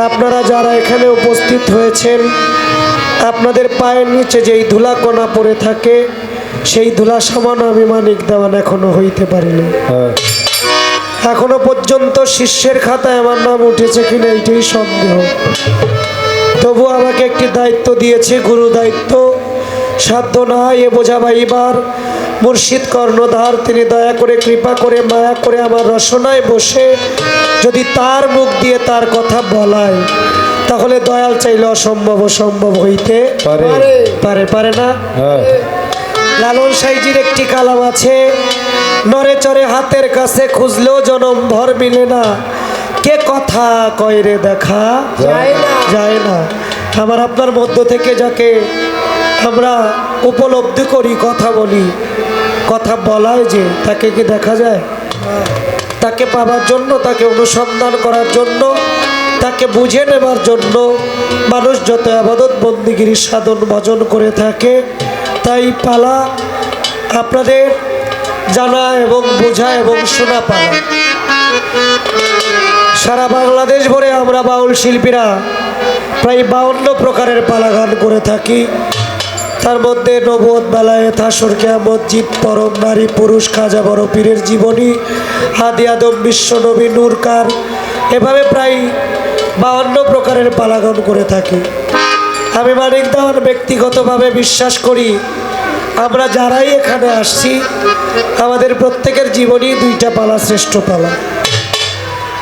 আপনারা যারা এখানে উপস্থিত হয়েছেন, আপনাদের পায়ের নিচে যেই ধুলাকণা পড়ে থাকে, সেই ধুলা সমান আমি মানিক দেওয়ান এখনো হইতে পারিনি। এখনো পর্যন্ত শিষ্যের খাতায় আমার নাম উঠেছে কিনা এইটাই সন্দেহ। তবু আমাকে একটি দায়িত্ব দিয়েছে, গুরু দায়িত্ব। সাধ্য নাই এ বোঝাবাইবার। মুর্শিদ কর্ণধার, তিনি দয়া করে কৃপা করে মায়া করে আমার রসনায় বসে যদি তার মুখ দিয়ে তার কথা বলায়, তাহলে দয়াল চাইলে অসম্ভব সম্ভব হইতে পারে পারে না? লালন সাইজির একটি কালাম আছে, নরে চরে হাতের কাছে খুঁজলেও জনম ভর মিলে না, কে কথা কয় রে দেখা যায় না। আমার আপনার মধ্য থেকে যাকে আমরা উপলব্ধি করি, কথা বলি, কথা বলায় যে তাকে কি দেখা যায়? তাকে পাবার জন্য, তাকে অনুসন্ধান করার জন্য, তাকে বুঝে নেবার জন্য মানুষ যত আবাদত বন্দিগিরি সাধন ভজন করে থাকে। তাই পালা আপনাদের জানা এবং বোঝা এবং শোনা পালা। সারা বাংলাদেশ ভরে আমরা বাউল শিল্পীরা প্রায় 52 প্রকারের পালা গান করে থাকি। তার মধ্যে নবুয়ত, বেলায়েত, হাসর, কিয়ামত, জিত, পরম, নারী, পুরুষ, খাজা বড় পীরের জীবনী, আদি আদম, বিশ্ব নবী, নূরকার, এভাবে প্রায় 52 প্রকারের পালা গান করে থাকি। আমি মানিক দেওয়ান ব্যক্তিগতভাবে বিশ্বাস করি, আমরা যারাই এখানে আসছি আমাদের প্রত্যেকের জীবনই 2টা পালা শ্রেষ্ঠ পালা।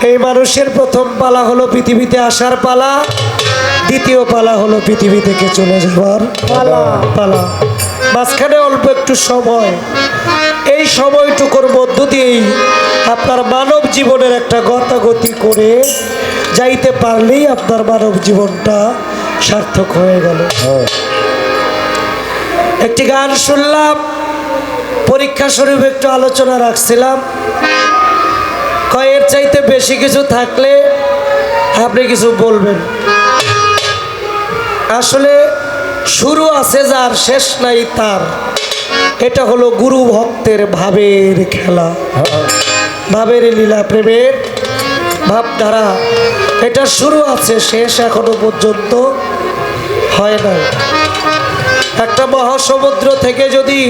এই মানুষের প্রথম পালা হলো পৃথিবীতে আসার পালা, দ্বিতীয় পালা হলো পৃথিবী থেকে চলে যাওয়ার পালা। মাঝখানে অল্প একটু সময়, এই সময়টুকুর মধ্য দিয়েই আপনার মানব জীবনের একটা গতাগতি করে যাইতে পারলেই আপনার মানব জীবনটা সার্থক হয়ে গেল। একটি গান শুনলাম, পরীক্ষা স্বরূপ একটু আলোচনা রাখছিলাম, কয়ের চাইতে বেশি কিছু থাকলে আপনি কিছু বলবেন। আসলে শুরু আছে যার, শেষ নাই তার। এটা হলো গুরু ভক্তের ভাবের খেলা, ভাবের লীলা, প্রেমের ভাবধারা। এটা শুরু আছে, শেষ এখনো পর্যন্ত হয় না। একটা মহাসমুদ্র থেকে যদি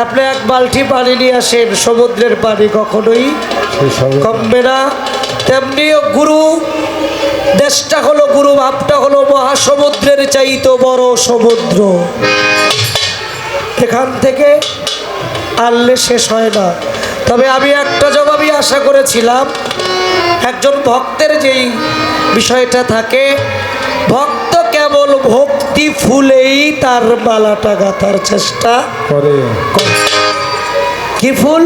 আপনি 1 বালতি পানি নিয়ে আসেন, সমুদ্রের পানি কখনোই কমবে না। তেমনিও গুরু দেশটা হলো, গুরু ভাবটা হলো মহাসমুদ্রের চাইতে বড় সমুদ্র। এখান থেকে আনলে শেষ হয় না। তবে আমি একটা জবাবই আশা করেছিলাম, একজন ভক্তের যেই বিষয়টা থাকে, ভক্ত কেবল ভক্তি ফুলেই তার মালাটা গাঁথার চেষ্টা করে। কি ফুল?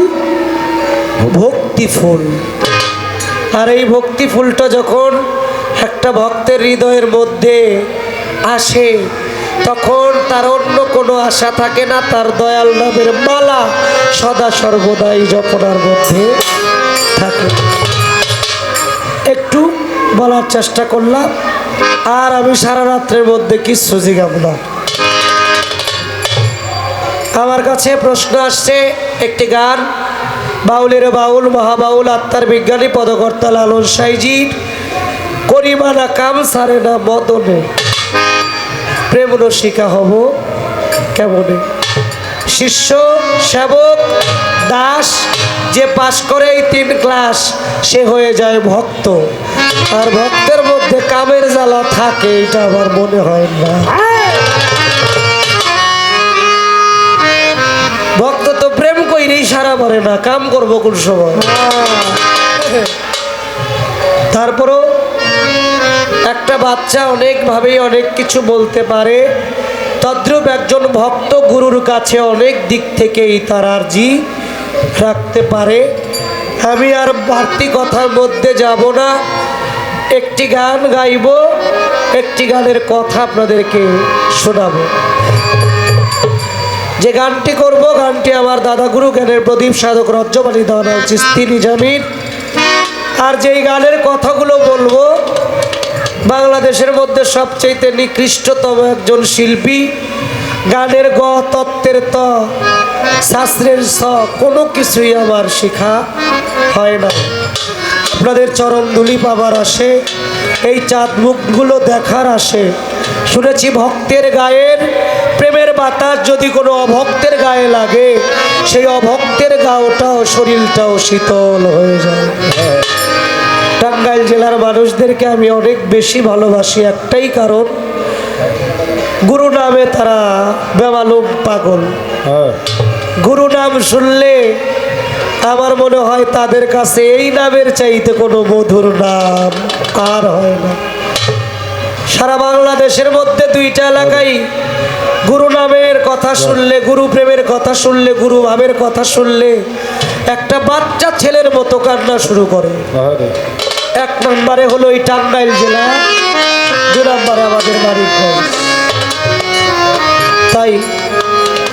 ভক্তি ফুল। আর এই ভক্তি ফুলটা যখন একটা ভক্তের হৃদয়ের মধ্যে আসে, তখন তার অন্য কোনো আশা থাকে না, তার দয়াল নামের মালা সদা সর্বদাই জপনার মধ্যে থাকে। একটু বলার চেষ্টা করলাম, আর আমি সারা রাত্রের মধ্যে কিচ্ছু জিগাব না। আমার কাছে প্রশ্ন আসছে, একটি গান, বাউলের বাউল, মহাবাউল, আত্মার বিজ্ঞানী, পদকর্তা লালন সাইজির, করিমানা কাম সারে না মদনে, প্রেম রসিকা হব কেমনে। শিষ্য, সেবক, দাস যে পাশ করে এই 3 ক্লাস, সে হয়ে যায় ভক্ত। আর ভক্তের মধ্যে কামের জ্বালা থাকে, এটা আমার মনে হয় না। ভক্ত তো প্রেম কইরেই সারা পারে না, কাম করবো কোন সময়? তারপরও একটা বাচ্চা অনেকভাবেই অনেক কিছু বলতে পারে, তদ্রূপ একজন ভক্ত গুরুর কাছে অনেক দিক থেকেই তার আর্জি রাখতে পারে। আমি আর বাড়তি কথার মধ্যে যাব না, একটি গান গাইব, একটি গানের কথা আপনাদেরকে শোনাবো। যে গানটি করব, গানটি আমার দাদা গুরু জ্ঞানের প্রদীপ সাধক রজ্জমালী দাওয়ান চিস্তি নিজামীর। আর যেই গানের কথাগুলো বলবো, বাংলাদেশের মধ্যে সবচেয়ে নিকৃষ্টতম একজন শিল্পী, গানের গ, তত্ত্বের ত, শাস্ত্রের স, কোনো কিছুই আমার শেখা হয় না। আপনাদের চরণ ধুলি পাবার আসে, এই চাঁদ মুখগুলো দেখার আসে। শুনেছি ভক্তের গায়ের প্রেমের বাতাস যদি কোনো অভক্তের গায়ে লাগে, সেই অভক্তের গাওটাও শরীরটাও শীতল হয়ে যায়। টাঙ্গাইল জেলার মানুষদেরকে আমি অনেক বেশি ভালোবাসি, একটাই কারণ গুরু নামে তারা বেমালুম পাগল। গুরু নাম শুনলে আমার মনে হয় তাদের কাছে এই নামের চাইতে কোনো মধুর নাম আর হয় না। সারা বাংলাদেশের মধ্যে দুইটা এলাকায় গুরু নামের কথা শুনলে, গুরু প্রেমের কথা শুনলে, গুরু ভাবের কথা শুনলে একটা বাচ্চা ছেলের মতো কান্না শুরু করে। এক নম্বরে হলো এই টাঙ্গাইল জেলা, দুই নম্বরে আমাদের মানিকগঞ্জ। তাই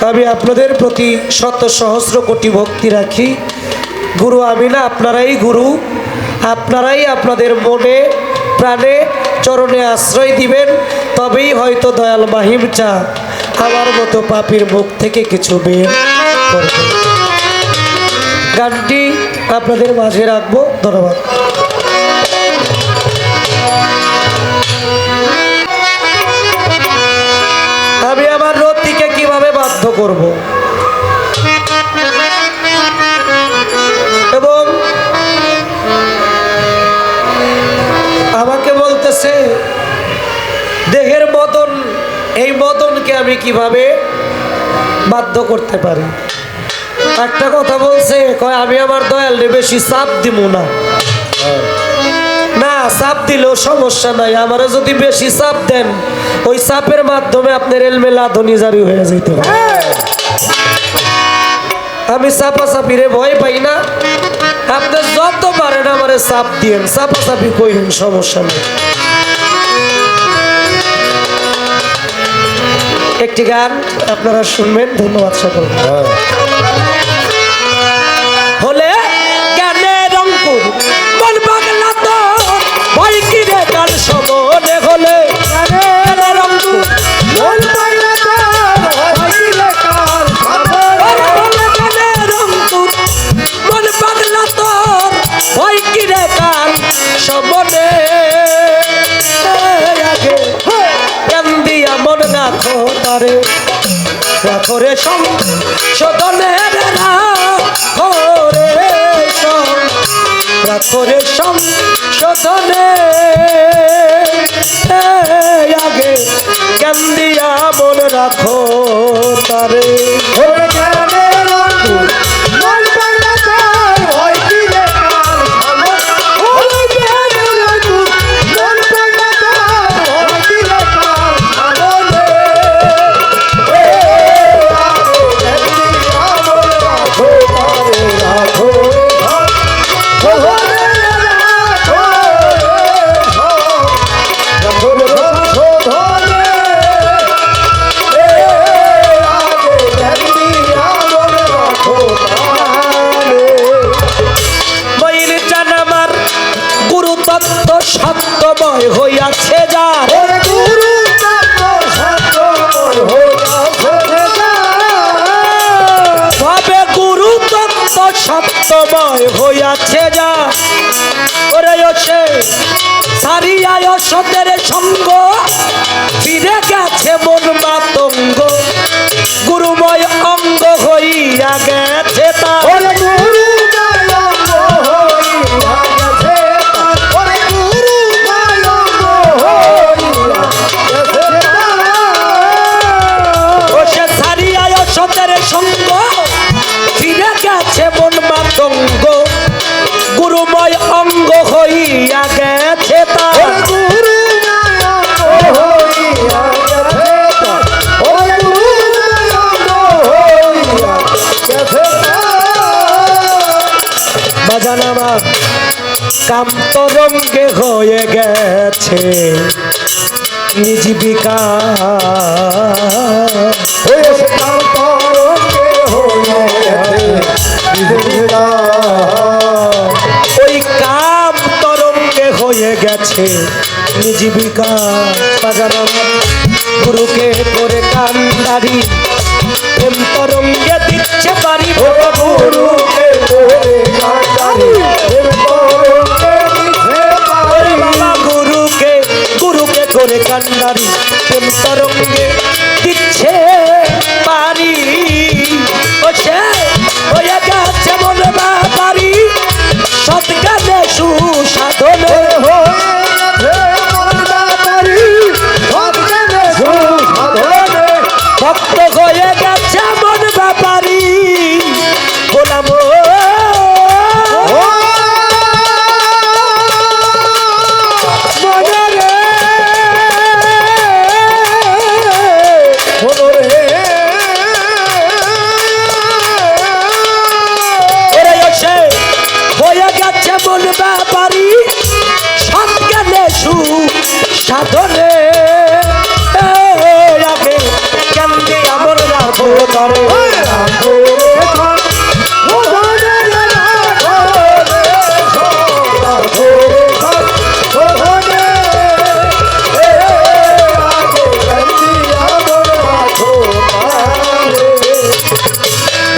আমি আপনাদের প্রতি শত সহস্র কোটি ভক্তি রাখি। গুরু আমি না, আপনারাই গুরু। আপনারাই আপনাদের মনে প্রাণে চরণে আশ্রয় দিবেন, তবেই হয়তো দয়াল মাহিম চা আমার মতো পাপীর মুখ থেকে কিছু বের করবে। গানটি আপনাদের মাঝে রাখবো। ধন্যবাদ। আমি আমার রতিকে কিভাবে বাধ্য করব, এবং আমাকে বলতেছে দেহের মদন, এই মদনকে আমি কিভাবে বাধ্য করতে পারি। একটা কথা বলছে, কয় আমি আমার দয়াল রে বেশি চাপ দিব না। না, চাপ দিলেও সমস্যা নাই, আমারে যদি বেশি চাপ দেন ওই চাপের মাধ্যমে আপনার এলমেলা ধনী জারি হয়ে যেত। আমি চাপাচাপিরে ভয় পাই না, আপনি যত পারেন আমারে চাপ দিয়েন, চাপাচাপি কইলেন, সমস্যা নেই। একটি গান আপনারা শুনবেন। ধন্যবাদ সকল। হলে জ্ঞানের অঙ্কুর মন পাগলা তোর, ভয় কি রে কাল সমনে হলে জ্ঞানের অঙ্কুর মন পাগলা তোর, ভয় কি রে কাল সমনে, জ্ঞানের অঙ্কুর মন পাগলা তোর, ভয় কি রে কাল সমনে। আগে জ্ঞান দিয়া মন রাখো তারে, রাখো রে সংশোধনের রাখো রে সংশোধনে। আগে জ্ঞান দিয়া মন রাখো তারে। সত্যময় হইয়াছে যার, ভাবে গুরু তত্ত্ব সত্যময় হইয়াছে যা। ওরে সে সারিয়ায় সতের সঙ্গ, ফিরে গেছে মন মাতঙ্গ, গুরুময় অঙ্গ হইয়া গেছে তার। সঙ্গ ফিরে গেছে মন মাতঙ্গ, গুরুময় অঙ্গ হইয়া গেছে তার। বাজান আমার কান্তরঙ্গে হয়ে গেছে জীবিকা, ওই কাম তরঙ্গে হয়ে গেছে জীবিকা। গুরুকে করে কান্দারি, প্রেম তরঙ্গে দিচ্ছে পারি, গুরুকে করে কান্দারি, প্রেম তরঙ্গে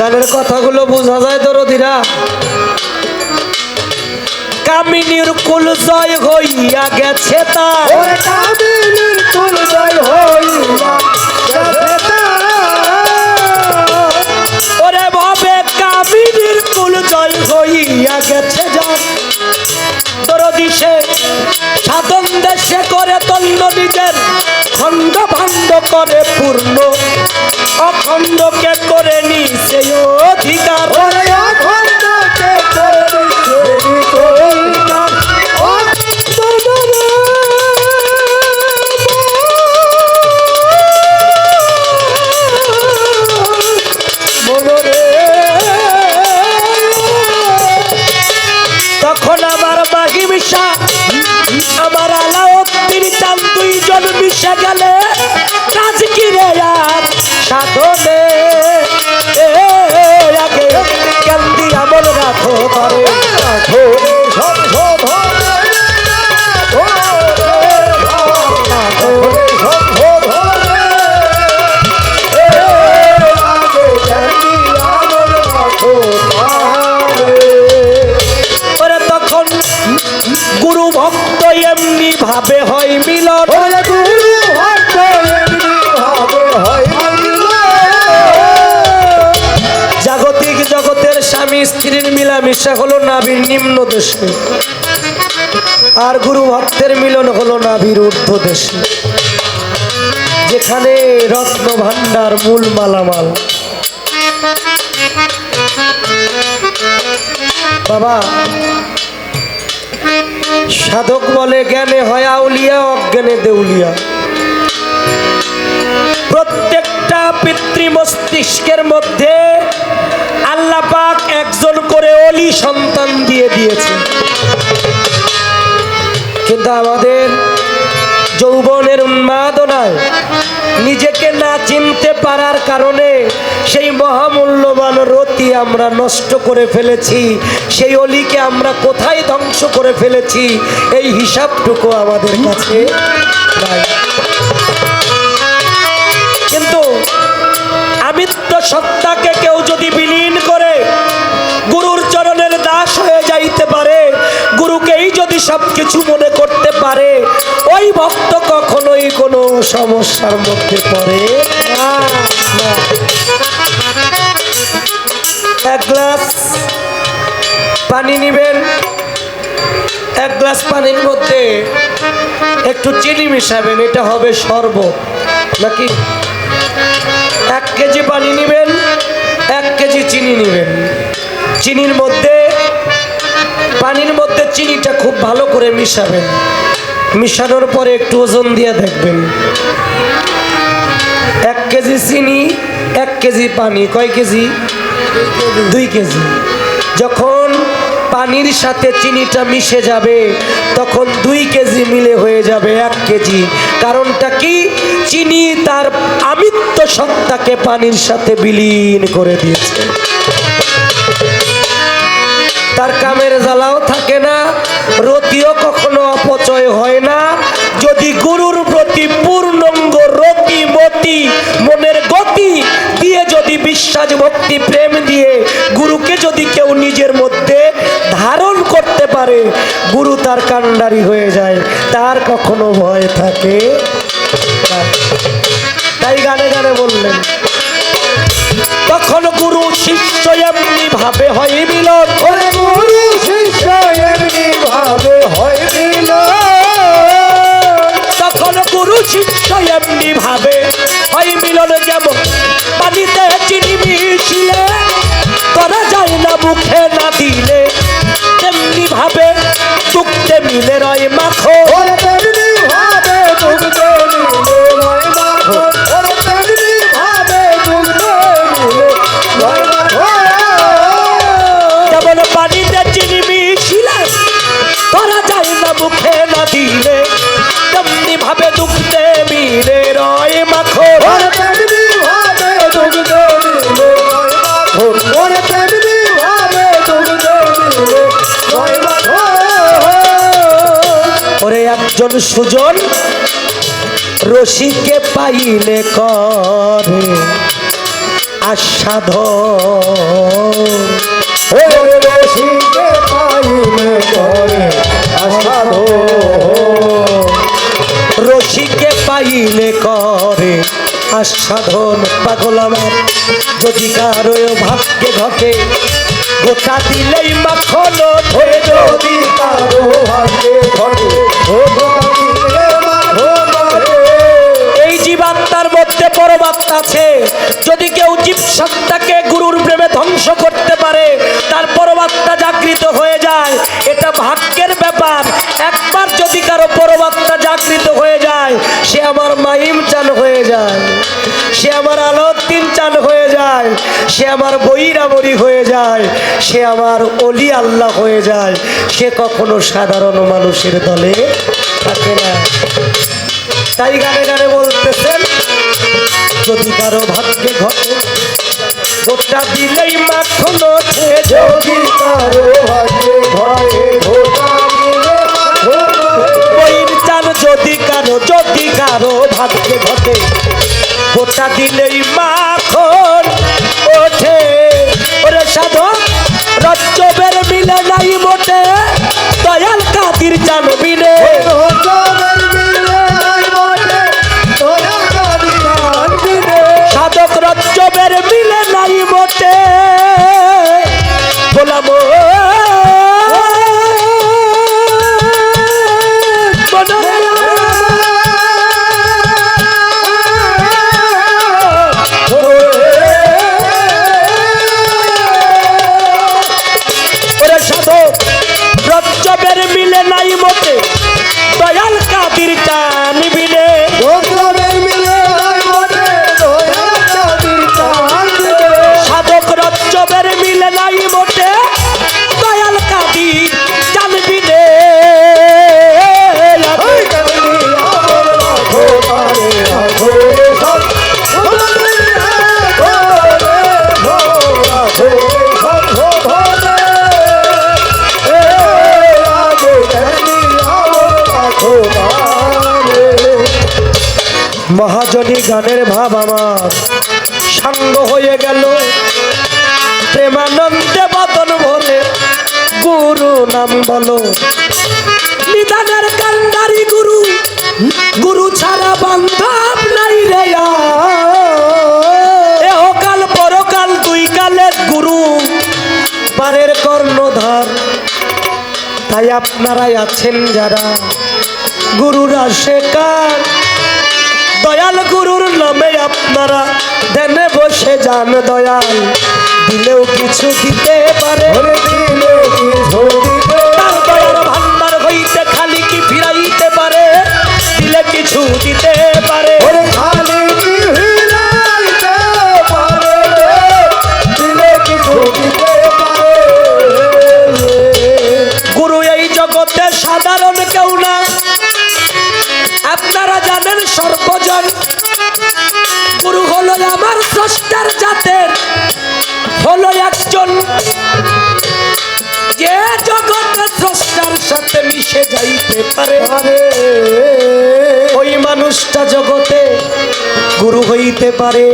গানের কথাগুলো বোঝা যায় দরদিরা। কামিনীর কুল জয় হইয়া গেছে তার, কামিনীর কুল জয় হইয়া গেছে তার। ওরে ভাবে কামিনীর কুল জয় হইয়া গেছে যার। দরদি সে সাধন দেশে করে তন্ন নিজের, খণ্ড ভাণ্ড করে পূর্ণ, অখণ্ডকে করে নিছে অধিকার। ওরে অখণ্ডকে করে নিছে অধিকার। তখন আমার মাহিমিশা আমার আলাউদ্দিন চাঁদ দুইজন মিশে গেলে কাজ কি রে আর সাধনে। আগে কান্দি আমল রাখো করে রাখো গুরু ভক্ত এমনি ভাবে হয় মিলন। জাগতিক জগতের স্বামী স্ত্রীর মিলামিশা হলো নাভির নিম্ন দেশে, আর গুরু ভক্তের মিলন হলো নাভির ঊর্ধ্ব দেশে, যেখানে রত্ন ভান্ডার মূল মালামাল। বাবা সাধক বলে জ্ঞানে হয় আউলিয়া, অজ্ঞানে দেউলিয়া। প্রত্যেকটা পিতৃ মস্তিষ্কের মধ্যে আল্লাহ পাক একজন করে অলি সন্তান দিয়ে দিয়েছে, কিন্তু আমাদের যৌবনের উন্মাদনায় নিজেকে না চিনতে পারার কারণে সেই মহামূল্যবান রতি আমরা নষ্ট করে ফেলেছি। সেই অলিকে আমরা কোথায় ধ্বংস করে ফেলেছি এই হিসাবটুকু আমাদের কাছে নাই। কিন্তু আমিত্ব সত্তাকে কেউ যদি বিলীন করে গুরুর চরণের দাস হয়ে যাইতে পারে, গুরুকেই যদি সবকিছু মনে করতে পারে, ওই ভক্ত কখনোই কোনো সমস্যার মধ্যে পড়ে না। এক গ্লাস পানি নিবেন, এক গ্লাস পানির মধ্যে একটু চিনি মিশাবেন, এটা হবে শরবত নাকি? 1 কেজি পানি নিবেন, 1 কেজি চিনি নিবেন। চিনির মধ্যে পানির মধ্যে চিনিটা খুব ভালো করে মিশাবেন, মিশানোর পরে একটু ওজন দিয়ে দেখবেন 1 কেজি চিনি 1 কেজি পানি কয় কেজি? 2 কেজি। যখন পানির সাথে চিনিটা মিশে যাবে তখন 2 কেজি মিলে হয়ে যাবে 1 কেজি। কারণটা কি? চিনি তার আমিত্ব সত্তাকে পানির সাথে বিলীন করে দিয়েছে, তার কামের জ্বালাও থাকে না, রতিও কখনো অপচয় হয় না। যদি গুরুর প্রতি পূর্ণাঙ্গ রতি মতি মনের গতি দিয়ে যদি বিশ্বাস ভক্তি প্রেম দিয়ে গুরুকে যদি কেউ নিজের মধ্যে ধারণ করতে পারে, গুরু তার কান্ডারি হয়ে যায়, তার কখনো ভয় থাকে না। তাই গানে গানে বললেন তখন গুরু শিষ্য এমনি ভাবে হয় মিলন। গুরু শিষ্য এমনি ভাবে হয় মিলন। তখন গুরু শিষ্য এমনি ভাবে হয় মিলন। যেমন পানিতে চিনি মিশিয়ে করা যায় না মুখে না দিলে, তেমনি ভাবে দুঃখে মিলে রয় মাখো। তেমনি ভাবে দুঃখে মিলে রয় মাখো। তেমনি ভাবে দুঃখে মিলে রয় মাখো। যেমন পানিতে চিনি মিশিলে করা যায় না মুখে না দিলে, তেমনি ভাবে দুঃখে মিলে রয় মাখো। তেমনি ভাবে দুঃখে মিলে রয় মাখো। তেমনি ভাবে দুঃখে মিলে রয় মাখো। ওরে একজন সুজন রসিকে পাইলে করে আস্বাদন। ওরে রসিকে পাইলে করে আস্বাদন। রসিকে পাইলে করে আস্বাদন। পাগল আমার যদি কারো ভাগ্যে ঘটে গোটা দিলেই মাখন ধরে যদি কারো ভাগ্যে ঘটে ও গোটা দিলে মাখন ধরে। এই জীবাত্মার মধ্যে পরমাত্মা আছে। যদি কেউ জীব সত্তাকে গুরুর প্রেমে ধ্বংস করতে পারে তার পরমাত্মা জাগৃত হয়ে যায়। এটা ভাগ্যের ব্যাপার। একবার যদি কারো পরমাত্মা জাগৃত হয়ে যায় সে আমার মাইম চান হয়ে যায়, সে আমার আলাউদ্দিন চান হয়ে যায়, সে আমার বৈরাবরী হয়ে যায়, সে আমার অলি আল্লাহ হয়ে যায়। সে কখনো সাধারণ মানুষের দলে থাকে না। তাই গানে গানে বলতেছেন যদি কারো ভাগ্যে ঘটে গোটা দিলেই মাখন ওঠে। যদি কারো ভাগ্যে ঘটে গোটা দিলে মাখন ধরে। বইর চান যদি কারো ভাগ্যে ঘটে গোটা দিলেই মাখন ওঠে। ওরে সাধক রজ্জবের মিলে নাই মোটে দয়াল কাদির চান বিনে। সাধক রজ্জবের মিলে নাই মোটে বলাম সাধক রজ্জবের মিলে নাই মোটে দয়াল কাদির চান বিনে। সাধক রজ্জবের মিলে নাই মোটে দয়াল কাদির চান বিনে। মহাজনী গানের ভাব আমার সাঙ্গ হয়ে গেল প্রেমানন্দে বদন ভরে গুরু নাম বলো। নিদানের কান্ডারি গুরু, গুরু ছাড়া বান্ধব নাই রে। এহকাল পরকাল দুই কালের গুরু পারের কর্ণধার। তাই আপনারাই আছেন যারা গুরুরা শেখার দয়াল গুরুর নামে আপনারা ধ্যানে বসে যান। দয়াল দিলেও কিছু দিতে পারে, তার দয়ার ভান্ডার হইতে খালি কি ফিরাইতে পারে, দিলে কিছু দিতে পারে। গুরু এই জগতে সাধারণ কেউ না, আপনারা জানেন সর্বজন। গুরু হলো আমার স্রষ্টার জাতের হলো একজন, যে জগতে স্রষ্টার সাথে মিশে যাইতে পারে ওই মানুষটা জগতে গুরু হইতে পারে।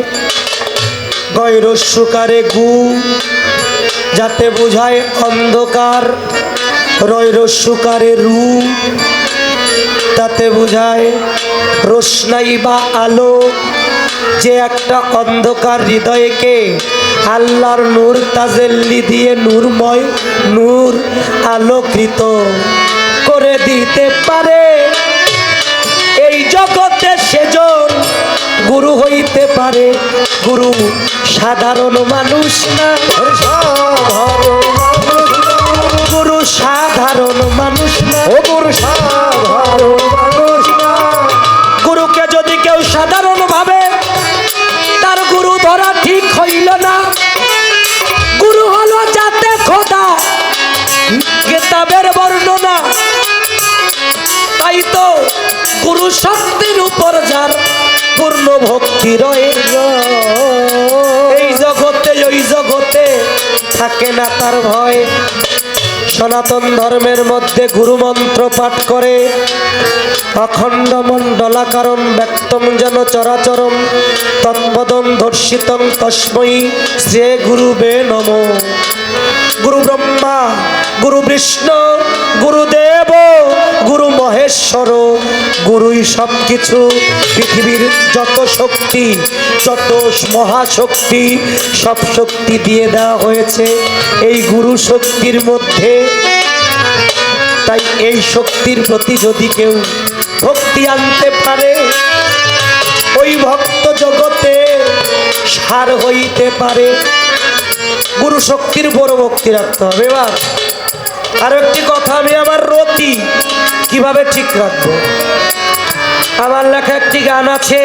গৈরস্যকারে গু যাতে বুঝায় অন্ধকার, রৈরস্যকারে রু তাতে বুঝায় রোশনাই বা আলো। যে একটা অন্ধকার হৃদয়কে আল্লাহর নূর তাজেল্লি দিয়ে নূরময় নূর আলোকৃত করে দিতে পারে এই জগতে সেজন গুরু হইতে পারে। গুরু সাধারণ মানুষ না, গুরু সাধারণ মানুষ না, গুরু সাধারণ মানুষ না। গুরুকে যদি কেউ সাধারণ ভাবে তার গুরু ধরা ঠিক হইল না। গুরু হলো যাতে খোদা কিতাবের বর্ণনা। তাই তো গুরু শক্তির উপর যার পূর্ণ ভক্তি রয়ে, এই জগতে ওই জগতে থাকে না তার ভয়। সনাতন ধর্মের মধ্যে গুরু মন্ত্র পাঠ করে অখণ্ড মণ্ডলাকারণ ব্যক্তম যেন চরাচরম তৎপদম দর্শিতং তস্मै শ্রী গুরুবে নমো। গুরু ব্রহ্মা, গুরু বিষ্ণু, গুরুদেব, গুরু মহেশ্বর, গুরুই সব কিছু। পৃথিবীর যত শক্তি, যত মহাশক্তি, সব শক্তি দিয়ে দেওয়া হয়েছে এই গুরু শক্তির মধ্যে। তাই এই শক্তির প্রতি যদি কেউ ভক্তি আনতে পারে, ওই ভক্ত জগতে সার হইতে পারে। গুরু শক্তির উপর ভক্তি রাখতে হবে। এবার আরো একটি কথা, আমি আমার রতি কিভাবে ঠিক রাখবো। আমার লেখা একটি গান আছে,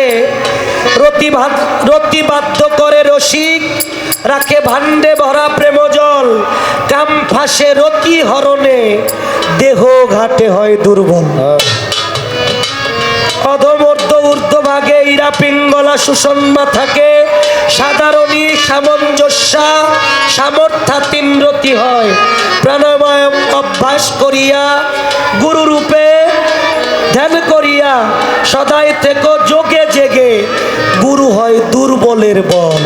রতি বাধ্য করে রসিক, রাখে ভাণ্ডে ভরা প্রেম জল, কাম ফাঁসে রতি হরণে, দেহ ঘাটে হয় দুর্বল। অধমর্ধ ঊর্ধ্ব ভাগে ইরা পিঙ্গলা সুষমা থাকে, সাধারণী সামঞ্জস্যা সামর্থ্যা তিন রতি হয়। প্রাণায়াম অভ্যাস করিয়া গুরু রূপে ধ্যান করিয়া সদাই থেকে যোগে জেগে, গুরু হয় দুর্বলের বল।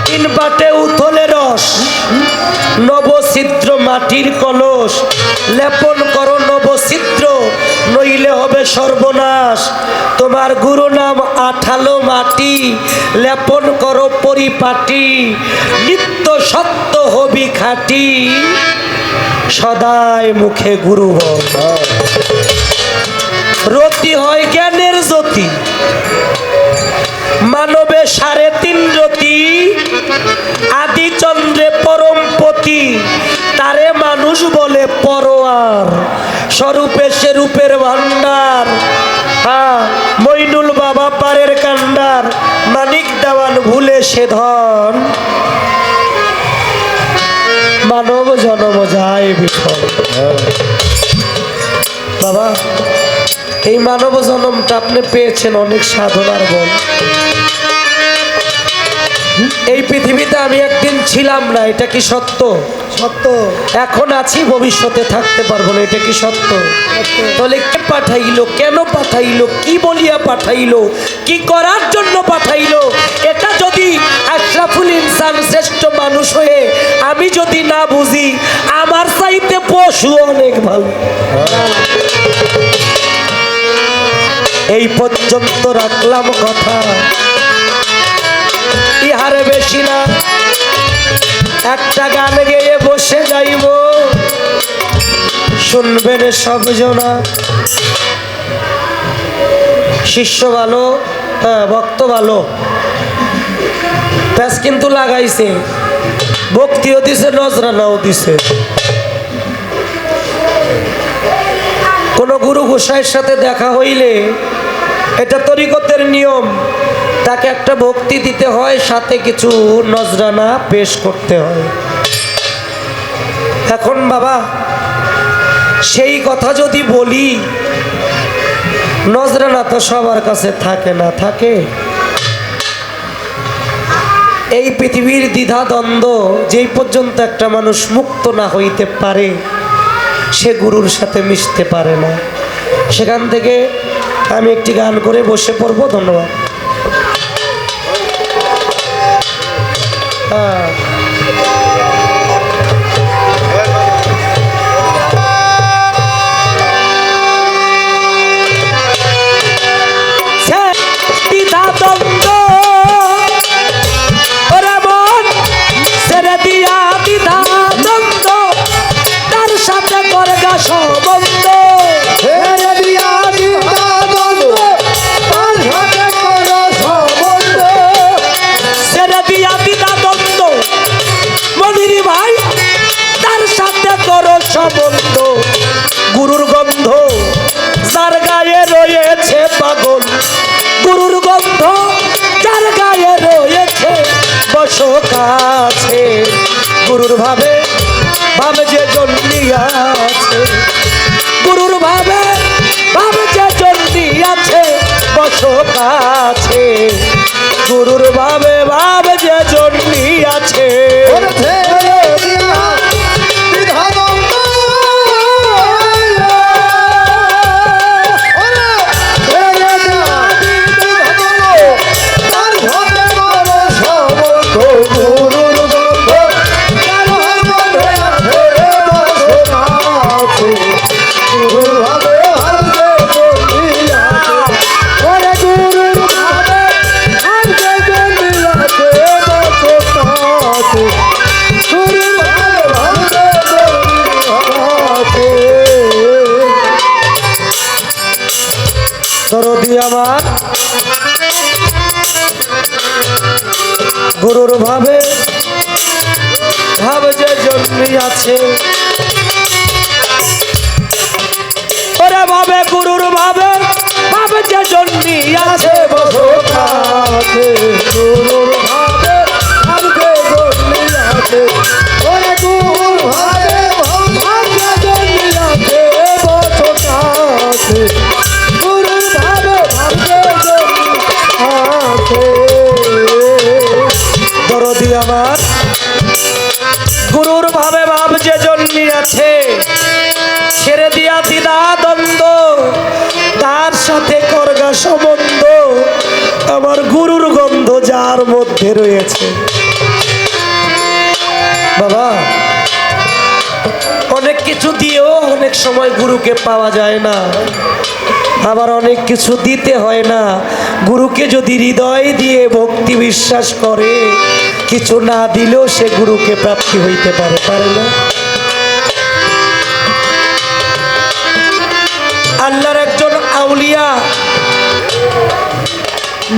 তিন বাটে উথলে রস, নবছিদ্র মাটির কলস, লেপন করো নবছিদ্র, নইলে হবে সর্বনাশ। তোমার গুরু নাম আঠালো মাটি, লেপন করো পরিপাটি, নিত্য সত্য হবি খাটি, সদাই মুখে গুরু বল। রতি হয় জ্ঞানের জ্যোতি, মানবে 3.5 রতি, আদি চন্দ্রে পরমপতি, তারে মানুষ বলে পরোয়ার, স্বরূপে সে রূপের ভান্ডার। হ্যাঁ, মইনুল বাবা পারের কান্ডার, মানিক দেওয়ান ভুলে সে ধন, মানব জনম যায় বিফল। বাবা, এই মানব জন্মটা আপনি পেয়েছেন অনেক সাধনার বল। এই পৃথিবীতে আমি একদিন ছিলাম না, এটা কি সত্য? সত্য। এখন আছি, ভবিষ্যতে থাকতে পারবো না, এটা কি সত্য? তাহলে কে পাঠাইলো, কেন পাঠাইলো, কি বলিয়া পাঠাইলো, কি করার জন্য পাঠাইলো? এটা যদি আশরাফুল ইনসান শ্রেষ্ঠ মানুষ হয়ে আমি যদি না বুঝি, আমার চাইতে পশু অনেক ভালো। এই পর্যন্ত রাখলাম কথা, ইহারে বেশি না। একটা গান গেয়ে বসে যাইব, শুনবেন সবজনা। শিষ্য ভালো, হ্যাঁ ভক্ত ভালো, প্যাস কিন্তু লাগাইছে, ভক্তিও দিছে, নজরানাও দিছে। কোন গুরু গোসাইয়ের সাথে দেখা হইলে, এটা তরিকতের নিয়ম, তাকে একটা ভক্তি দিতে হয়, সাথে কিছু নজরানা পেশ করতে হয়। এখন বাবা, সেই কথা যদি বলি, নজরানা তো সবার কাছে থাকে না, থাকে। এই পৃথিবীর দ্বিধা দ্বন্দ্ব যেই পর্যন্ত একটা মানুষ মুক্ত না হইতে পারে, সে গুরুর সাথে মিশতে পারে না। সেখান থেকে আমি একটি গান করে বসে পড়ব। ধন্যবাদ। দ্বিধা দ্বন্দ্ব ওরে মন ছেড়ে দিয়া, দ্বিধা দ্বন্দ্ব তার সাথে করগা সম্বন্ধ। ছেড়ে দিয়া দ্বিধা দ্বন্দ্ব, তার সাথে করো সম্বন্ধ। ছেড়ে দিয়া দ্বিধা দ্বন্দ্ব, মনির ভাই তার সাথে করো সম্বন্ধ। গুরুর গন্ধ যার গায়ে রয়েছে পাগল, গুরুর গন্ধ যার গায়ে রয়েছে বস কাছে। গুরুর ভাবে ভাবে যে জন্মিয়াছে, গুরুর ভাবে ভাবে যে জন্মিয়াছে বস কাছে। গুরুর ভাবে ভাবে যে জন্মিয়াছে, ওরে ছেড়ে দিয়া দ্বিধা দ্বন্দ্ব, আমার গুরুর ভাবে ভাব যে জন্মিয়াছে, ওরে ভাবে গুরুর ভাবে ভাব যে জন্মিয়াছে, বসে গুরুর ভাবে ভাবকে জন্মিয়াছে, ওরে গুরুর ভাবে ভাবকে জন্মিয়াছে, বসে গুরুর ভাবে ভাবকে জন্মিয়াছে। দরদি আমার গুরুর ভাবে ভাব যে জন্মিয়াছে, ছেড়ে দিয়া দ্বিধা দ্বন্দ্ব, তার সাথে করগা সম্বন্ধ, আমার গুরুর গন্ধ যার মধ্যে রয়েছে। বাবা, অনেক কিছু দিয়েও অনেক সময় গুরুকে পাওয়া যায় না, আবার অনেক কিছু দিতে হয় না। গুরুকে যদি হৃদয় দিয়ে ভক্তি বিশ্বাস করে, কিছু না দিলেও সে গুরুকে প্রাপ্তি হইতে পারে, পারে না? আল্লাহর একজন আউলিয়া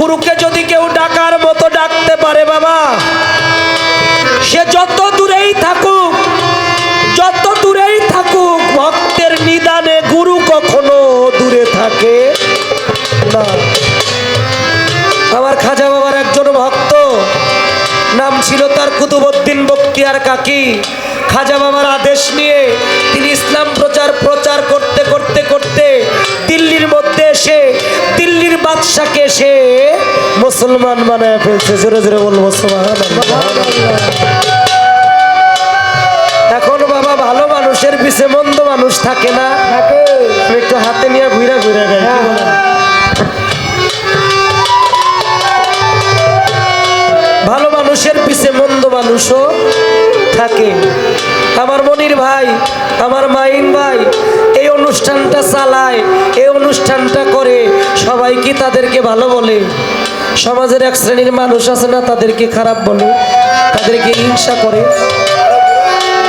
গুরুকে যদি কেউ ডাকার মতো ডাকতে পারে, বাবা, সে যত দূরেই থাকুক, যত দূরেই থাকুক, ভক্তের নিদানে গুরু কখনো দূরে থাকে না। আমার খাজা বাবার একজন ভক্ত, নাম ছিল তার কুতুবউদ্দিন বখতিয়ার কাকি। খাজা বাবার আদেশ নিয়ে তিনি ইসলাম প্রচার করতে করতে করতে দিল্লির মধ্যে এসে দিল্লির বাদশাকে সে মুসলমান বানায় ফেলছে। জোরে জোরে বলবো সুবহানাল্লাহ। এখন বাবা, ভালো মানুষের পিছে মন্দ মানুষ থাকে না? আমি একটু হাতে নিয়ে ঘুরে ঘুরে গাই, কি বলেন? ভালো মানুষের পিছে মন্দ মানুষও থাকে। আমার মনির ভাই, আমার মাইন ভাই এই অনুষ্ঠানটা চালায়, এই অনুষ্ঠানটা করে, সবাই কি তাদেরকে ভালো বলে? সমাজের এক শ্রেণীর মানুষ আছে না, তাদেরকে খারাপ বলে, তাদেরকে হিংসা করে।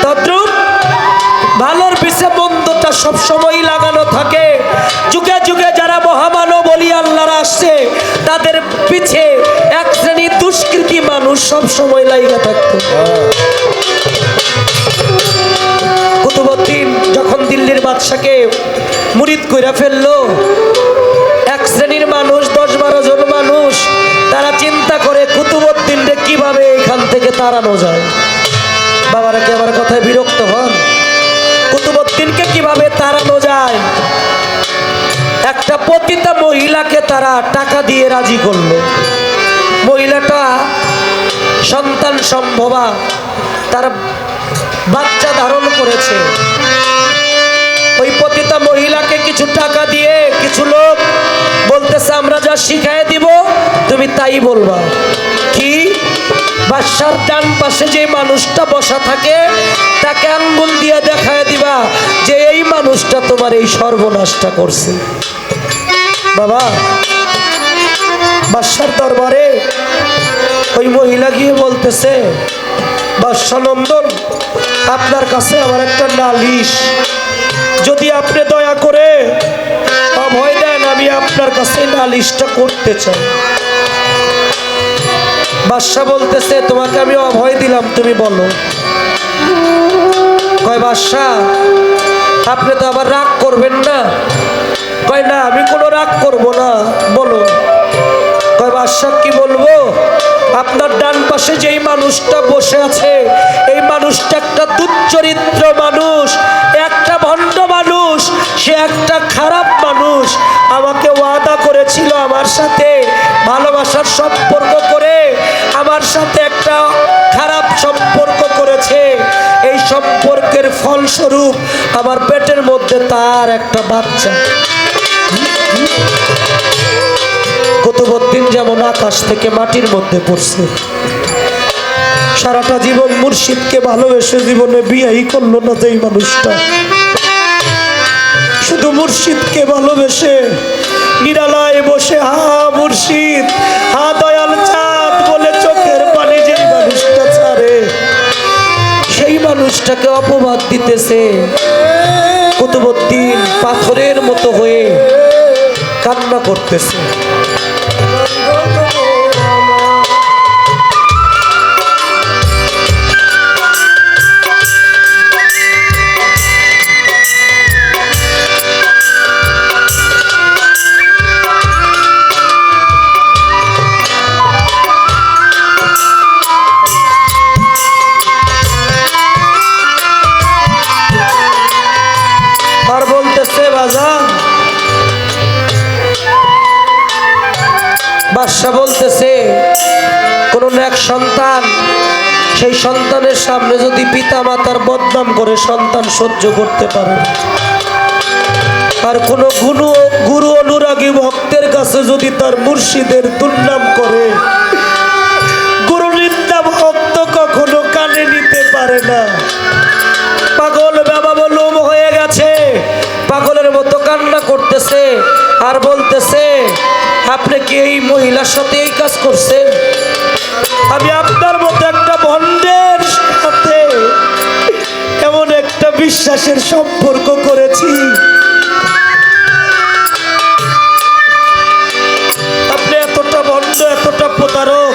তদ্রূপ ভালোর পিছে মন্দটা সবসময় লাগানো থাকে। যুগে যুগে যারা মহামানব বলি আল্লাহরা আসছে, তাদের পিছে এক শ্রেণীর দুষ্কৃতী মানুষ সবসময় লাইগা থাকতো। কুতুবউদ্দিন যখন দিল্লির বাদশাকে মুরিদ কইরা ফেললো, এক শ্রেণীর মানুষ, 10-12 জন মানুষ, তারা চিন্তা করে কুতুবউদ্দিনকে কিভাবে এখান থেকে তাড়ানো যায়। বাবারা কি আমার কথায় বিরক্ত হন? কুতুবউদ্দিনকে কিভাবে তাড়ানো যায়? একটা পতিতা মহিলাকে তারা টাকা দিয়ে রাজি করলো। মহিলাটা সন্তান সম্ভবা, তার বাচ্চা ধারণ করেছে। ওই পতিতা মহিলাকে কিছু টাকা দিয়ে কিছু লোক বলতেছে, আমরা যা শিখাই দিব তুমি তাই বলবা। কি? বাদশার ডান পাশে যে মানুষটা বসা থাকে, তাকে আঙ্গুল দিয়ে দেখায় দিবা যে এই মানুষটা তোমার এই সর্বনাশটা করছে। বাবা, বাদশার দরবারে ওই মহিলা গিয়ে বলতেছে, বাদশা নন্দন, আপনার কাছে আমার একটা নালিশ, যদি আপনি দয়া করে অভয় দেন, আমি আপনার কাছে নালিশটা করতে চাই। বাদশা বলতেছে, তোমাকে আমি অভয় দিলাম, তুমি বলো। কয়, বাদশা আপনি তো আবার রাগ করবেন না? কয়, না, আমি কোনো রাগ করব না, বলো। কয়, বাদশা কি বলবো? আপনার ডান পাশে যেই মানুষটা বসে আছে, এই মানুষটা একটা দুশ্চরিত্র মানুষ, একটা ভণ্ড মানুষ, সে একটা খারাপ মানুষ। আমাকে ওয়াদা করেছিল আমার সাথে ভালোবাসার সম্পর্ক করে, আমার সাথে একটা খারাপ সম্পর্ক করেছে। এই সম্পর্কের ফলস্বরূপ আমার পেটের মধ্যে তার একটা বাচ্চা। কুতুবউদ্দিন যেমন আকাশ থেকে মাটির মধ্যে পড়ছে, সারাটা জীবন মুর্শিদকে ভালোবেসে জীবনে বিয়েই করলো না যেই মানুষটা, শুধু মুর্শিদকে ভালোবেসে নিরালায় বসে হা মুর্শিদ, হা দয়াল চাঁদ বলে চোখের পানি যেই মানুষটা ছাড়ে, সেই মানুষটাকে অপবাদ দিতেছে। কুতুবউদ্দিন পাথরের মতো হয়ে কান্না করতেছে। আর বলতেছে বাজান, বাদশা বলতেছে কোন এক সন্তান সেই সন্তানের সামনে যদি পিতা মাতার বদনাম করে সন্তান সহ্য করতে পারে, আর কোন গুরু অনুরাগী ভক্তের কাছে যদি তার মুর্শিদের দুর্নাম করে, গুরু নিন্দা ভক্ত কখনো কানে নিতে পারে না। পাগল বাবা লোম হয়ে গেছে, পাগলের মতো কান্না করতেছে আর বলতেছে, আপনি কি এই মহিলার সাথে এই কাজ করছেন? আমি আপনার মতো একটা ভণ্ডের সাথে এমন একটা বিশ্বাসের সম্পর্ক করেছি, আপনি এতটা ভণ্ড, এতটা প্রতারক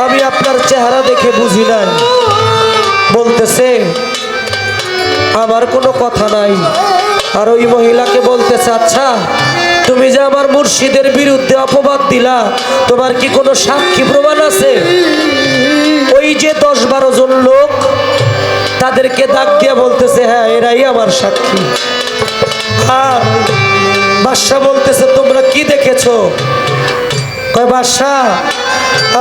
আমি আপনার চেহারা দেখে বুঝি নাই। বলতেছে আমার কোনো কথা নাই। আর ওই মহিলাকে বলতেছে, আচ্ছা তুমি যে আমার মুর্শিদের বিরুদ্ধে অপবাদ দিলা, তোমার কি কোনো সাক্ষী প্রমাণ আছে? ওই যে 10-12 জন লোক, তাদেরকে ডাক দিয়ে বলতেছে, হ্যাঁ এরাই আমার সাক্ষী। আর বাদশা বলতেছে, তোমরা কি দেখেছো? কয় বাদশা,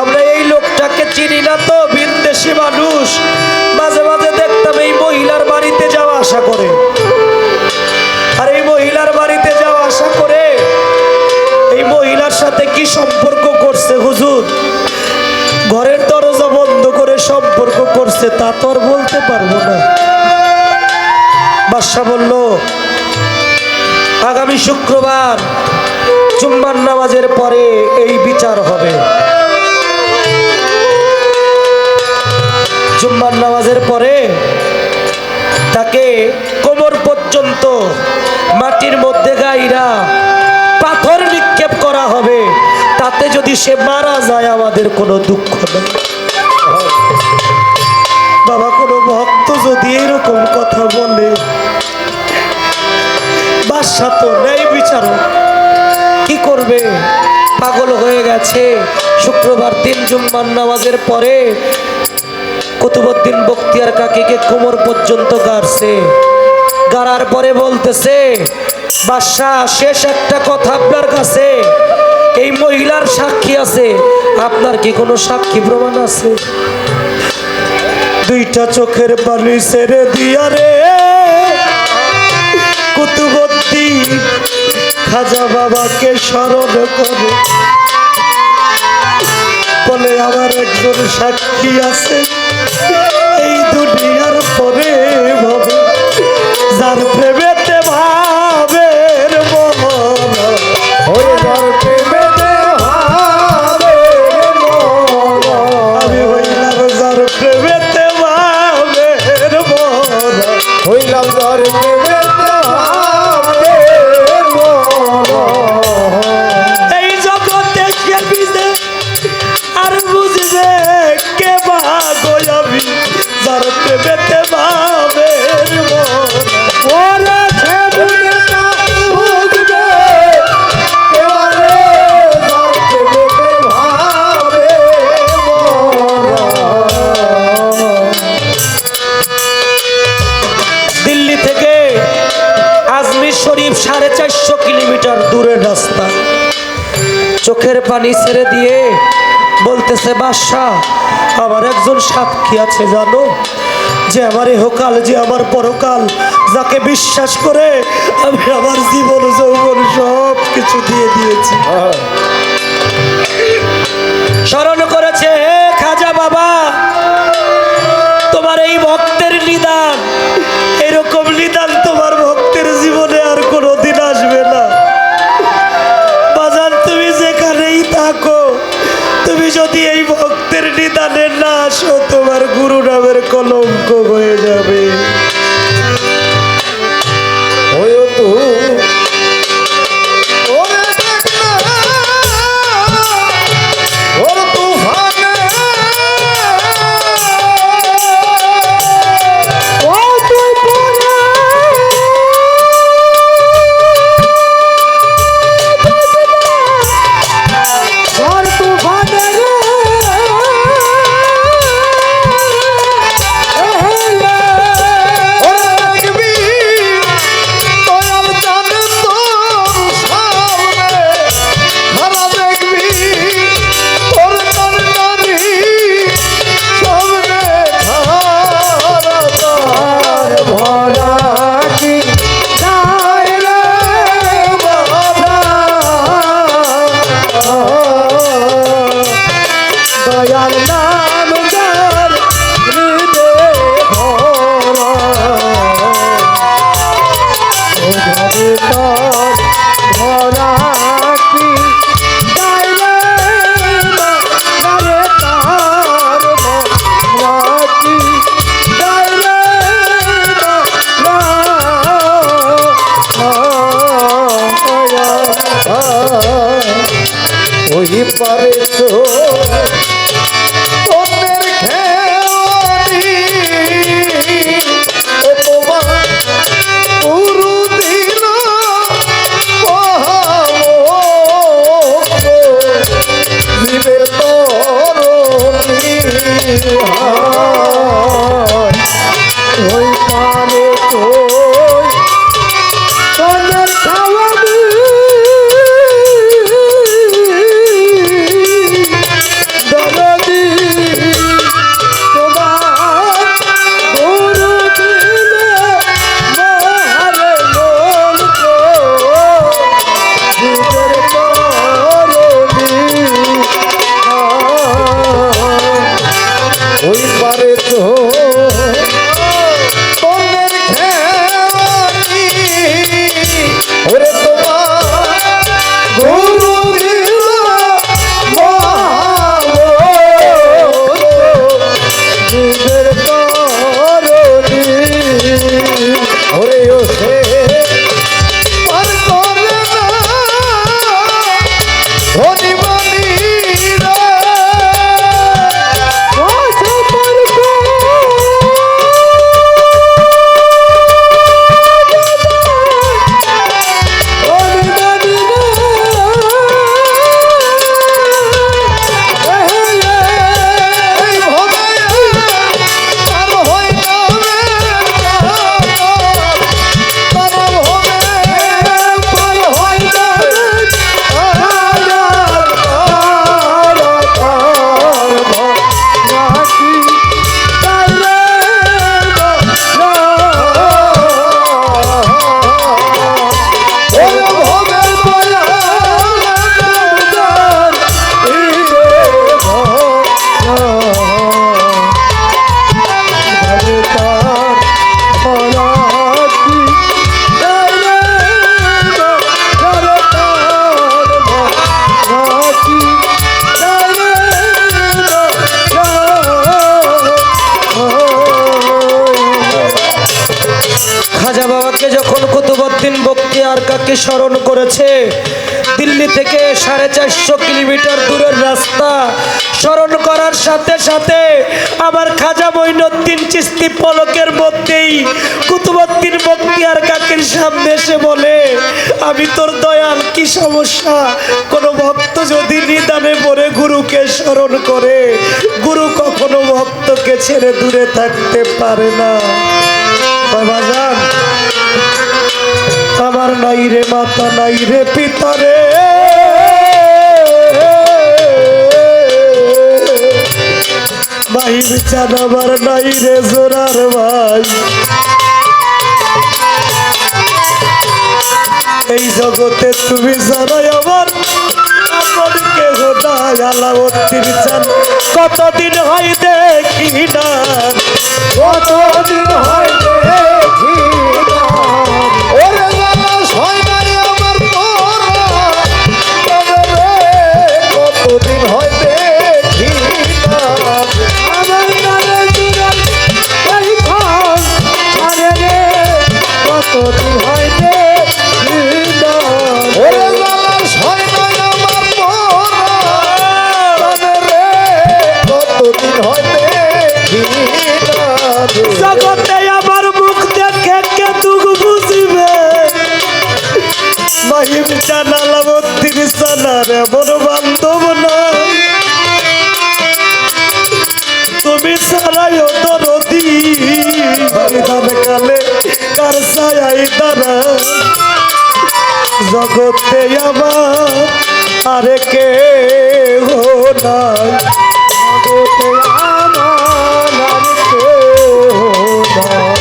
আমরা এই লোকটাকে চিনি না তো, বিদেশি মানুষ, মাঝে মাঝে দেখতাম এই মহিলার বাড়িতে যাওয়া আসা করে। আর এই মহিলার বাড়িতে যাওয়া আসা করে এই মহিলার সাথে কি সম্পর্ক করছে হুজুর, ঘরের দরজা বন্ধ করে সম্পর্ক করছে, তা তো আর বলতে পারবো না। বাদশা বলল, আগামী শুক্রবার জুম্মার নামাজের পরে এই বিচার হবে। জুম্মার নামাজের পরে তাকে কোমর পর্যন্ত মাটির মধ্যে গাইরা পাথর নিক্ষেপ করা হবে, তাতে যদি সে মারা যায় আমাদের কোনো দুঃখ নেই। বাবা, কোনো ভক্ত যদি এরকম কথা বলে, বাদশা তো নেই বিচারক, কি করবে? পাগল হয়ে গেছে। শুক্রবার দিন জুম্মার নামাজের পরে কুতুবউদ্দিন বখতিয়ার কাকীকে কোমর পর্যন্ত গাড়ছে। গাড়ার পরে বলতেছে, বাদশা শেষ একটা কথা আপনার কাছে, এই মহিলার সাক্ষী আছে, আপনার কি কোনো সাক্ষী প্রমাণ আছে? দুইটা চোখের পানি ছেড়ে দিয়া রে কুতুবউদ্দিন খাজা বাবাকে স্মরণ করে বলে, আমার একজন সাক্ষী আছে এই দুনিয়ার পরে ভাবে, যার প্রেমেতে ভাবের মন, ওই যার প্রেমেতে ভাবের মন, আমি হইলাম যার প্রেমেতে ভাবের মন, হইলাম যার প্রেমেতে ভাবের মন। এই জগতে কে বিদে আর বুঝবে কে ভাগো, আমি যার প্রেমেতে ভাবের মন। ওরে ছেলেটা বুঝবে এবারে যার প্রেমেতে ভাবের মন। দিল্লি থেকে আজমির শরীফ 450 কিলোমিটার দূরের রাস্তা। চোখের পানি ছেড়ে দিয়ে বলতেছে, বাদশাহ আমার একজন সাক্ষী আছে জানো, যে আমার ইহকাল যে আমার পরকাল, যাকে বিশ্বাস করে আমি আমার জীবন যৌবন সব কিছু দিয়ে দিয়েছি। স্মরণ করেছে, হে খাজা বাবা, তোমার এই ভক্তের নিদান, এরকম নিদান তোমার ভক্তের জীবনে আর কোনোদিন আসবে না। বাজান, তুমি যেখানেই থাকো, তুমি যদি এই ভক্তের নিদানে না আসো, তোমার গুরু নামের কলঙ্ক হয়ে যাবে। ঘরে তার ভরাটি গাইরে ঘরে তার ভরাটি গাইরে ওই পারে তো অন্যের খেয়ালি ও তোমার পুরু দিন জীবের তরণী ওই পারে তো অন্যের খাওয়ানি দরদি তোমার গুরু দিলে মহারে মন তো জীবের তরণী ওই পারে তো অন্যের খেয়ালি ওরে তোমার গুরু দিল নিজের তরণী ওরে ও সে আর করে না ধনী মানি রে আছে খাজা বাবাকে যখন কুতুবউদ্দিন বখতিয়ার কাকে স্মরণ করেছে, দিল্লি থেকে 450 কিলোমিটার দূরের রাস্তা স্মরণ করার সাথে সাথে আমার খাজা মঈনুদ্দিন চিশতি পলকের মধ্যেই কুতুবউদ্দিন বখতিয়ার কাকের সামনে এসে বলে, আমি তোর দয়াল, কি সমস্যা? কোনো ভক্ত যদি নিদানে পড়ে গুরুকে স্মরণ করে, গুরু কখনো ভক্তকে ছেড়ে দূরে থাকতে পারে না। বাবাজান, আমার নাই রে মাতা, নাই রে পিতা রে, ভাই বিচার আমার নাই রে জোরার ভাই। এই জগতে তুমি জানাই আমার আপন কেহ নাই। আলাউদ্দিন চান কতদিন হয় দেখি না, কতদিন হয় দেখি না, ওরে জানাস হয় নাই আমার তোরা, তবে রে কতদিন হয় দেখি না, আমার নারে জুড়াল এই খান, আরে রে কতদিন হয় দেখি না, ওরে জানাস হয় নাই আমার তোরা, তবে রে কতদিন হয় দেখি না। জগতে আমার মুখ দেখে কে দুঃখ বুঝিবে, মাহিম চান আলাউদ্দিন চানার এমন বান্ধব না, তুমি ছাড়াইও দরদি ধান কালে কার ছায়াই দাঁড়া। জগতে আমার আরে কে নাই, জগতে আমার আর কেউ নাই।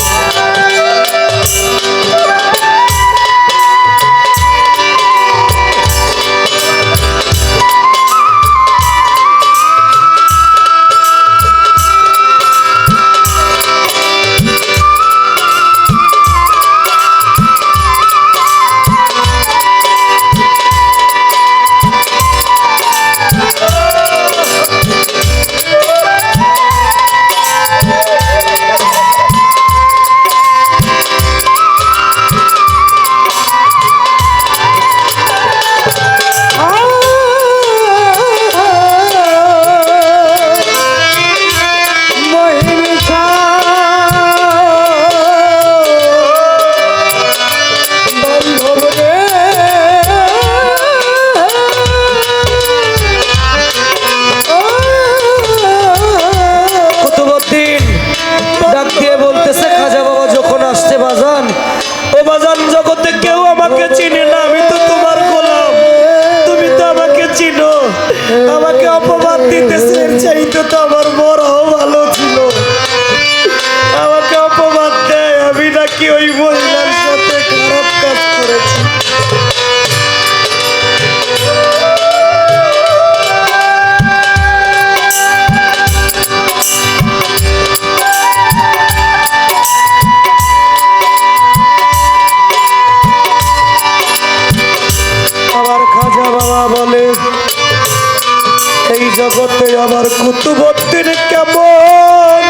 কুতুবউদ্দিন কেমন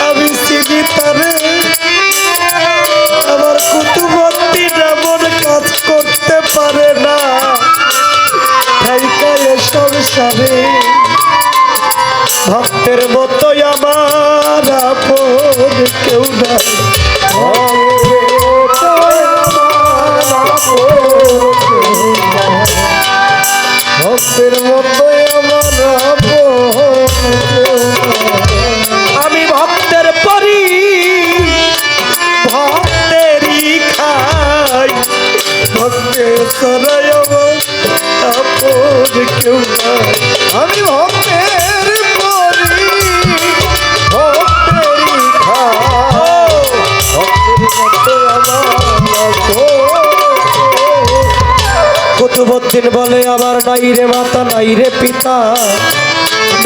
আমি চিনি তারে। আমার কুতুবউদ্দিন এমন কাজ করতে পারে না ঠাইকায় সংসারে। ভক্তের মতোই আমার আপন কেউ নাই। ভক্তের মতো আমার আমি ভক্তের পরি ভক্তেরই খাই। ভক্তের সরাই আমার আপন কেউ নাই। আমি ভক্তের পরি ভক্তেরই খাই। ভক্তের মতো আমার কুতুবউদ্দিন বলে আমার নাই রে মাতা নাই রে পিতা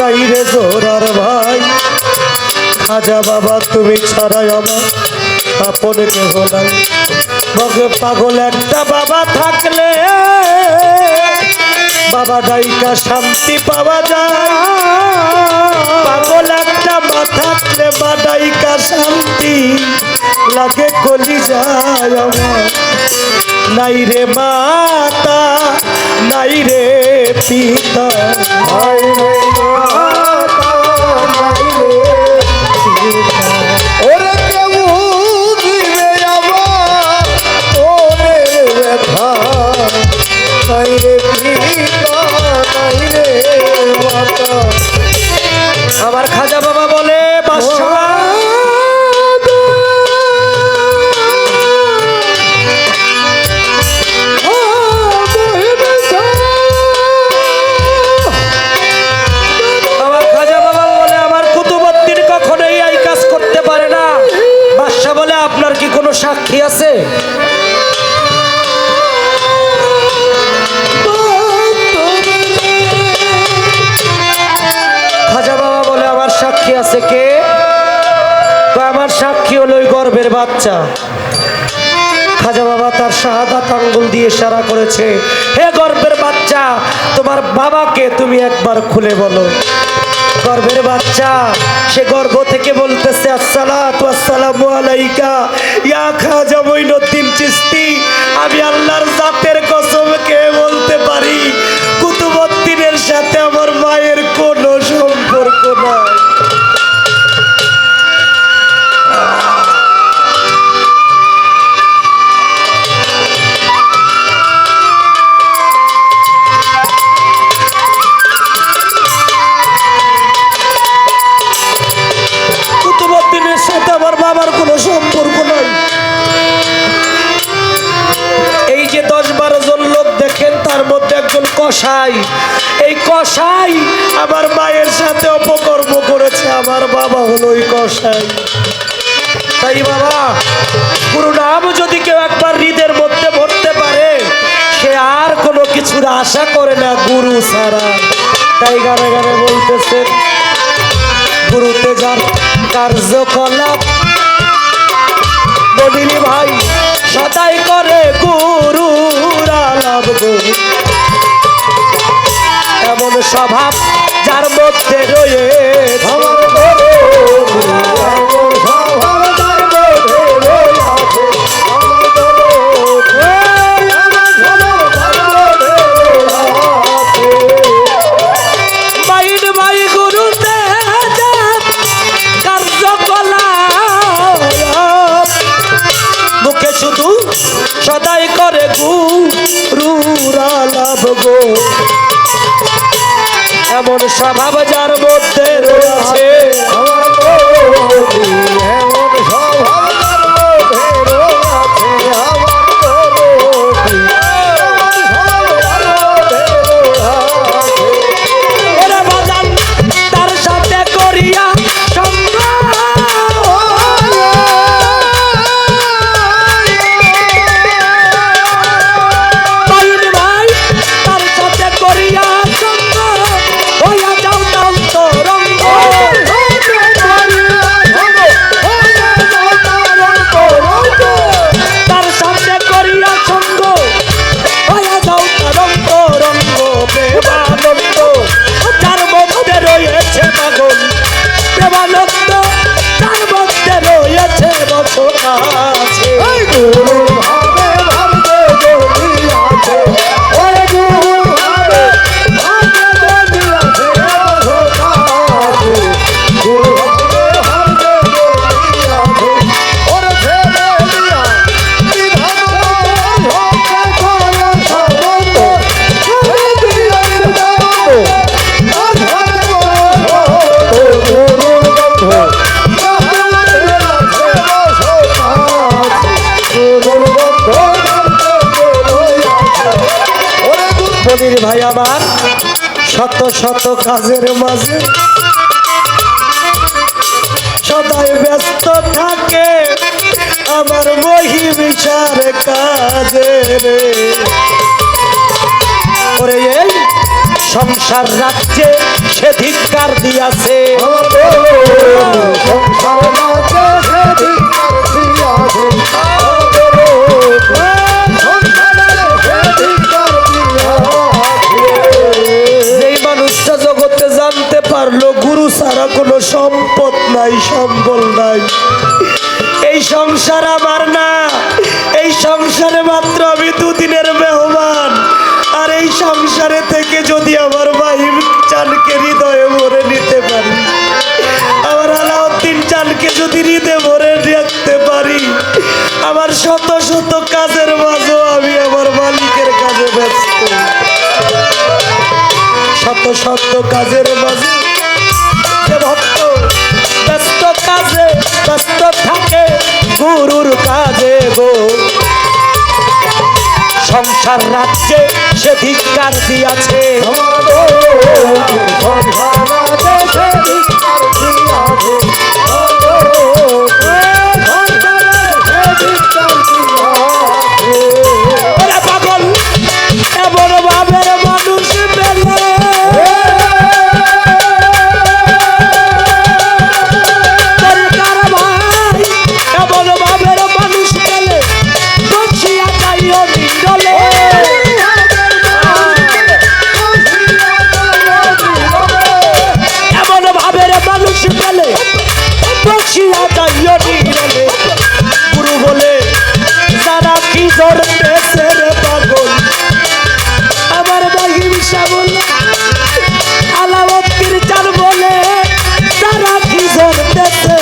নাই রে জোরার ভাই। খাজা বাবা তুমি ছাড়াই আমার আপন কেহ নাই। বগে পাগল একটা বাবা থাকলে বাবা ডাইকা শান্তি পাওয়া যায়। পাগল একটা মা থাকলে মা ডাইকা শান্তি লাগে কলি যায় আমার। নাই রে মাতা নাই রে পিতা নাই রে মাতা নাই রে পিতা। ওরে কেউ দিবে আমার ওরে ব্যথা। নাই রে পিতা নাই রে মাতা। আমার খাজা বাবা বলে বাদশাহ আপনার কি কোনো সাক্ষী আছে? খাজা বাবা বলে আমার সাক্ষী আছে। কে? আমার সাক্ষী হলো ওই গর্ভের বাচ্চা। খাজা বাবা তার শাহাদাত আঙ্গুল দিয়ে ইশারা করেছে, হে গর্ভের বাচ্চা তোমার বাবাকে তুমি একবার খুলে বলো। গর্ভের বাচ্চা সে গর্ভ থেকে বলতেছে আসসালাতু আসসালামু আলাইকা ইয়া খাজা মঈনুদ্দিন চিশতি। আমি আল্লাহর জাতের কসম কে বলতে পারি কুতুবউদ্দিনের সাথে আমার মায়ের কোনো সম্পর্ক নাই। কুতুবউদ্দিনের সাথে আমার বাবার কোনো সম্পর্ক নাই। এই যে 10-12 জন লোক দেখেন তার মধ্যে একজন কসাই। এই কসাই আমার মায়ের সাথে অপকর্ম করেছে। আমার বাবা হলো ওই কসাই। তাই বাবা গুরু নাম যদি কেউ একবার হৃদের মধ্যে ভরতে পারে সে আর কোনো কিছুর আশা করে না গুরু ছাড়া। তাই গানে গানে বলতেছে গুরুতে যার কার্যকলাপ বলিনি ভাই সদাই করে গুরুর আলাপ গো। এমন স্বভাব যার মধ্যে রয়েছে আমার বড় আমার স্বভাব যার মধ্যে রয়েছে। আমার বড় আমার স্বভাব যার মধ্যে রয়েছে। মাইন ভাই গুরুতে যার কার্যকলাপ মুখে শুধু সদাই করে গুরুর আলাপ গো। এমন স্বভাব যার মধ্যে রয়েছে আমার বড় এমন স্বভাব যার মধ্যে রয়েছে। আমার বড় আমার স্বভাব যার মধ্যে রয়েছে। ওরে বাজান তার সাথে করিয়া ভাই তার সাথে করিয়া হইয়া যাও তাও তো ভাই আমার শত শত কাজের মাঝে সদাই ব্যস্ত থাকে আমার মহিমিষার কাজে রে। ওরে এই সংসার রাজ্যে সে ধিক্কার দিয়াছে এই মানুষটা জগতে জানতে পারলো গুরু ছাড়া কোনো সম্পদ নাই, সম্বল নাই। এই সংসার আমার না, এই সংসারে মাত্র আমি দুদিনের মেহমান। আর এই সংসারে থেকে যদি আমার ভাই চানকে হৃদয়ে ভরে নিতে পারি, আমার আলাউদ্দিন চানকে যদি হৃদয়ে ভরে রাখতে পারি, আমার শত শত কাজের মাঝেও আমি আমার মালিকের কাজে ব্যস্ত। শত শত কাজের মাঝে যে ভক্ত ব্যস্ত কাজে ব্যস্ত থাকে গুরুর কাজে গো। সংসার রাজ্যে সে ধিক্কার দিয়াছে পাগল এমন ভাবের মানুষ পেলে দরকার ভাই, এমন ভাবের মানুষ পেলে বসিয়া যাইও নিডলে। এমন ভাবের মানুষ পেলে বসিয়া যাইও নিডলে। গুরু বলে যারা কি ধরতেছে রে পাগল, আমার মহিষা বলে আলাউদ্দিন চান বলে যারা কি ধরতেছে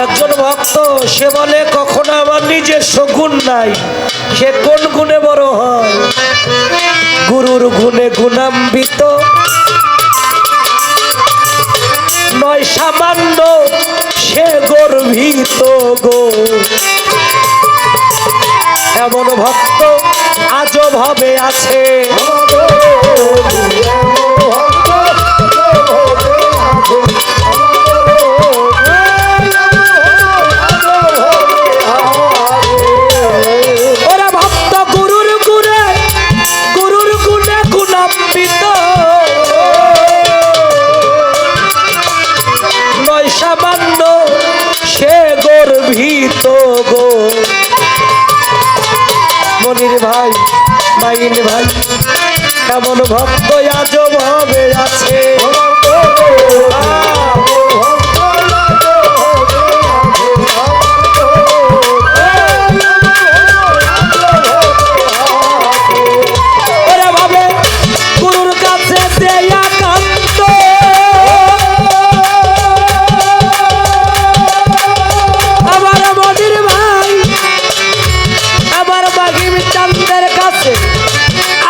একজন ভক্ত সে বলে কখনো আমার নিজস্ব গুণ নাই, সে কোন গুণে বড় হয়? গুরুর গুণে গুণান্বিত নয় সামান্য সে গর্বিত গো। এমন ভক্ত আজও ভাবে আছে ওরা ভক্ত গুরুর গুণে গুণান্বিত নয় সামান্য সে গর্বিত গো। মনির ভাই, মাইন ভাই, এমন ভক্ত আজও ভাবে আছে ওরা ভাবে গুরুর কাছে দেয়া কান্ত আমার মনির ভাই, আমার মাহিম চান্দের কাছে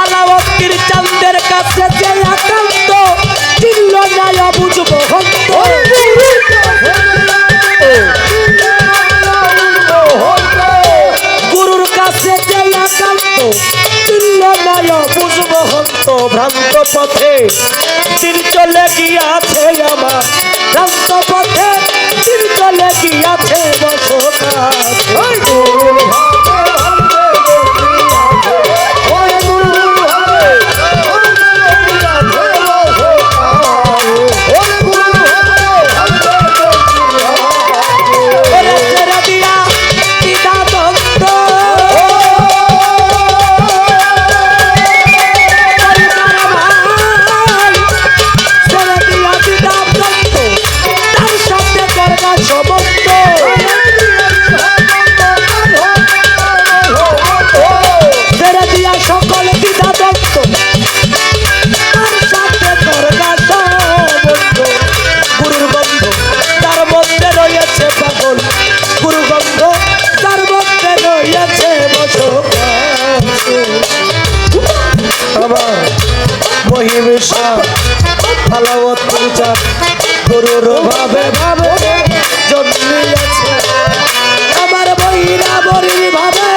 আলাউদ্দিন চান্দের কাছে যে একান্ত চিনল না বুঝবো গুরুর কাছে যে একান্ত চিনল না বুঝবো হন্ত। ভ্রান্ত পথে তীর চলে গিয়াছে আমার, ভ্রান্ত পথে তীর চলে গিয়াছে তার সাথে করবা সমস্ত গুরুর ভাবে ভাবে জন্মিয়াছে আমার বৈরা বরির ভাবে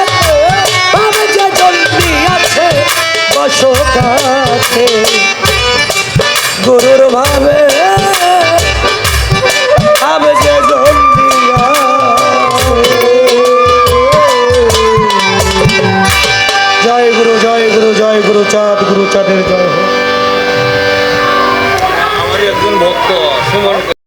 ভাবে যে জন্মিয়াছে বসকাছে গুরুর ভাবে ভাবে যে জয় গুরু জয় গুরু জয় গুরু চাঁদ গুরু চাঁদের জয় হোক। আমার একজন ভক্ত সুমন